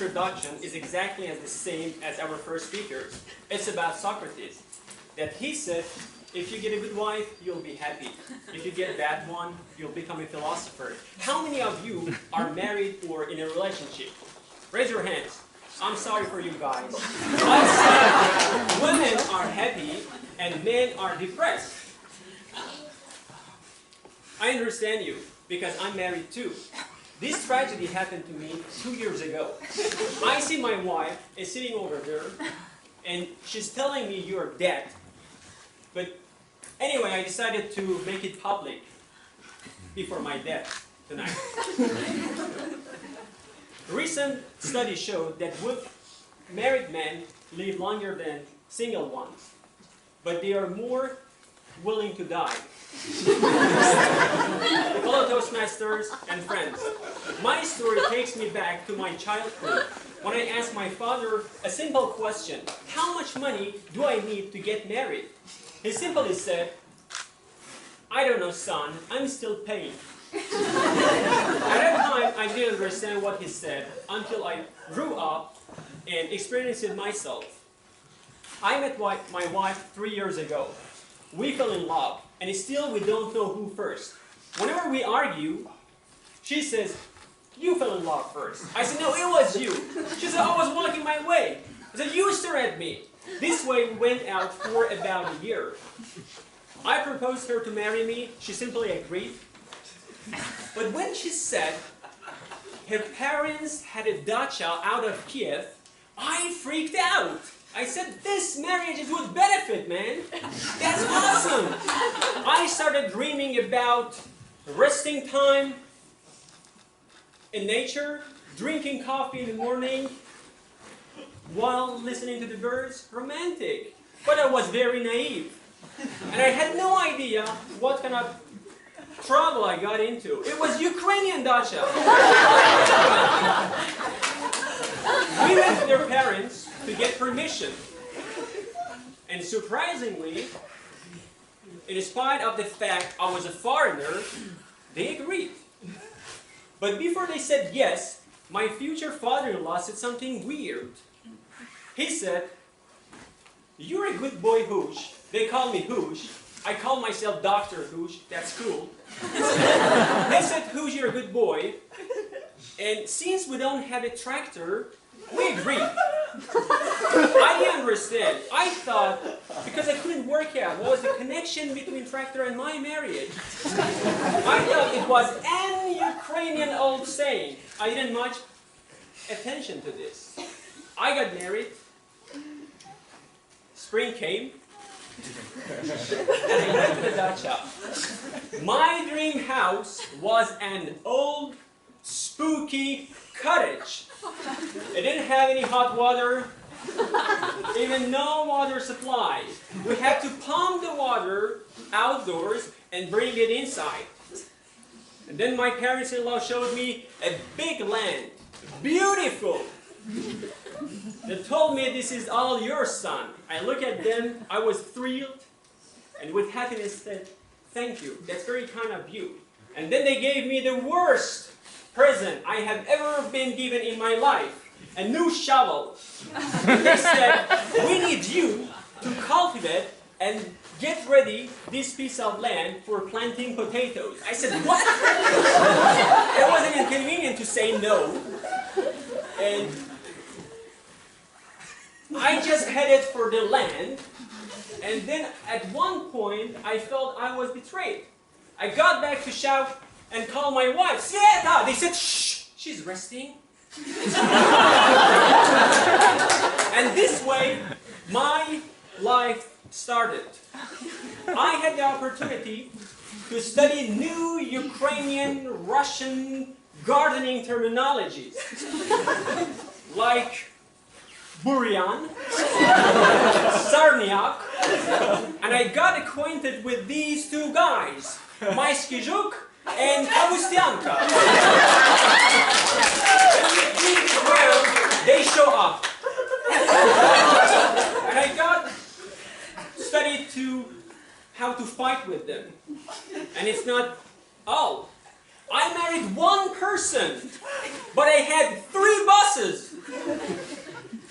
introduction is exactly as the same as our first speakers. It's about Socrates. That he said, if you get a good wife, you'll be happy. If you get a bad one, you'll become a philosopher. How many of you are married or in a relationship? Raise your hands. I'm sorry for you guys. I said women are happy and men are depressed. I understand you, because I'm married too. This tragedy happened to me 2 years ago. I see my wife is sitting over there, and she's telling me you're dead. But anyway, I decided to make it public before my death tonight. Recent studies show that married men live longer than single ones, but they are more willing to die. Fellow Toastmasters and friends, my story takes me back to my childhood when I asked my father a simple question: how much money do I need to get married? He simply said, I don't know, son, I'm still paying. At that time, I didn't understand what he said until I grew up and experienced it myself. I met my wife 3 years ago. We fell in love, and still we don't know who first. Whenever we argue, she says, you fell in love first. I said, no, it was you. She said, I was walking my way. I said, you stare at me. This way we went out for about a year. I proposed her to marry me. She simply agreed. But when she said her parents had a dacha out of Kiev, I freaked out. I said, this marriage is with benefit, man. That's awesome. I started dreaming about resting time in nature, drinking coffee in the morning, while listening to the birds. Romantic. But I was very naive. And I had no idea what kind of trouble I got into. It was Ukrainian dacha. We went to their parents to get permission. And surprisingly, in spite of the fact I was a foreigner, they agreed. But before they said yes, my future father-in-law said something weird. He said, you're a good boy, Hoosh. They call me Hoosh. I call myself Dr. Hoosh. That's cool. They said, Hoosh, you're a good boy. And since we don't have a tractor, we agreed. I didn't understand. I thought, because I couldn't work out what was the connection between tractor and my marriage. I thought it was an Ukrainian old saying. I didn't much attention to this. I got married. Spring came. And I went to the dacha. My dream house was an old, spooky cottage. It didn't have any hot water, even no water supply. We had to pump the water outdoors and bring it inside. And then my parents-in-law showed me a big land, beautiful. They told me, this is all yours, son. I looked at them, I was thrilled, and with happiness said, thank you, that's very kind of you. And then they gave me the worst present I have ever been given in my life, a new shovel. They said, we need you to cultivate and get ready this piece of land for planting potatoes. I said, what? It wasn't inconvenient to say no. And I just headed for the land, and then at one point I felt I was betrayed. I got back to shout and call my wife, Sveta! They said, shh, she's resting. And this way, my life started. I had the opportunity to study new Ukrainian, Russian gardening terminologies, like Buryan, Sarniak, and I got acquainted with these two guys, Maiskyzhuk and Kapustyanka. Well, they show up. And I got studied how to fight with them. And it's not all. I married one person, but I had 3 bosses.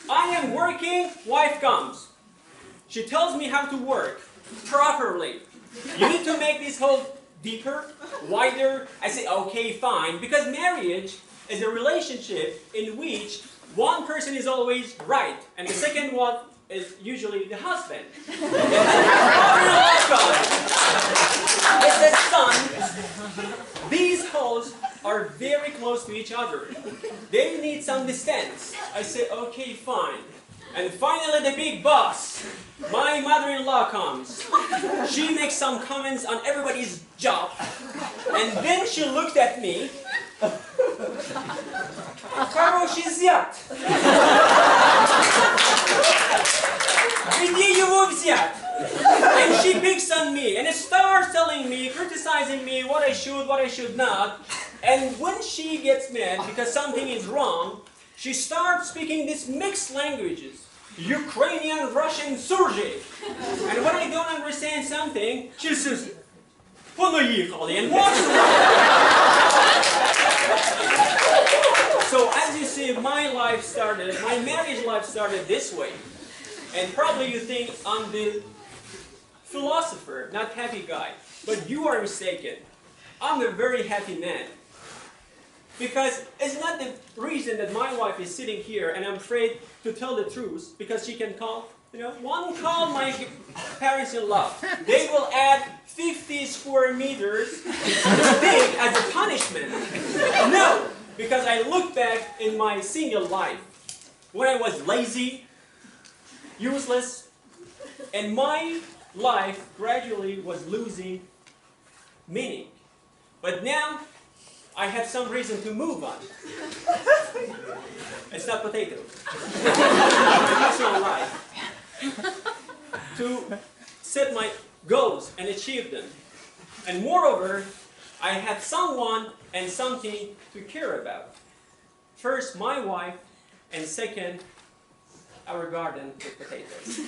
I am working, wife comes. She tells me how to work properly. You need to make this hole deeper, wider. I say, okay, fine, because marriage is a relationship in which one person is always right, and the second one is usually the husband. And then the son. These holes are very close to each other. They need some distance. I say, okay, fine. And finally the big boss, my mother-in-law comes. She makes some comments on everybody's job. And then she looked at me. Хороший зять. Где его взять? And she picks on me and starts telling me, criticizing me what I should not. And when she gets mad because something is wrong, she starts speaking these mixed languages. Ukrainian, Russian, Surge. And when I don't understand something, she says, "Понаехали," and walks away. So as you see, my marriage life started this way. And probably you think I'm the philosopher, not happy guy. But you are mistaken. I'm a very happy man. Because it's not the reason that my wife is sitting here and I'm afraid to tell the truth because she can call, one call my parents-in-law. They will add 50 square meters big as a punishment. No, because I look back in my single life when I was lazy, useless, and my life gradually was losing meaning. But now, I have some reason to move on. It's not potatoes. My personal life. To set my goals and achieve them. And moreover, I have someone and something to care about. First, my wife, and second, our garden with potatoes.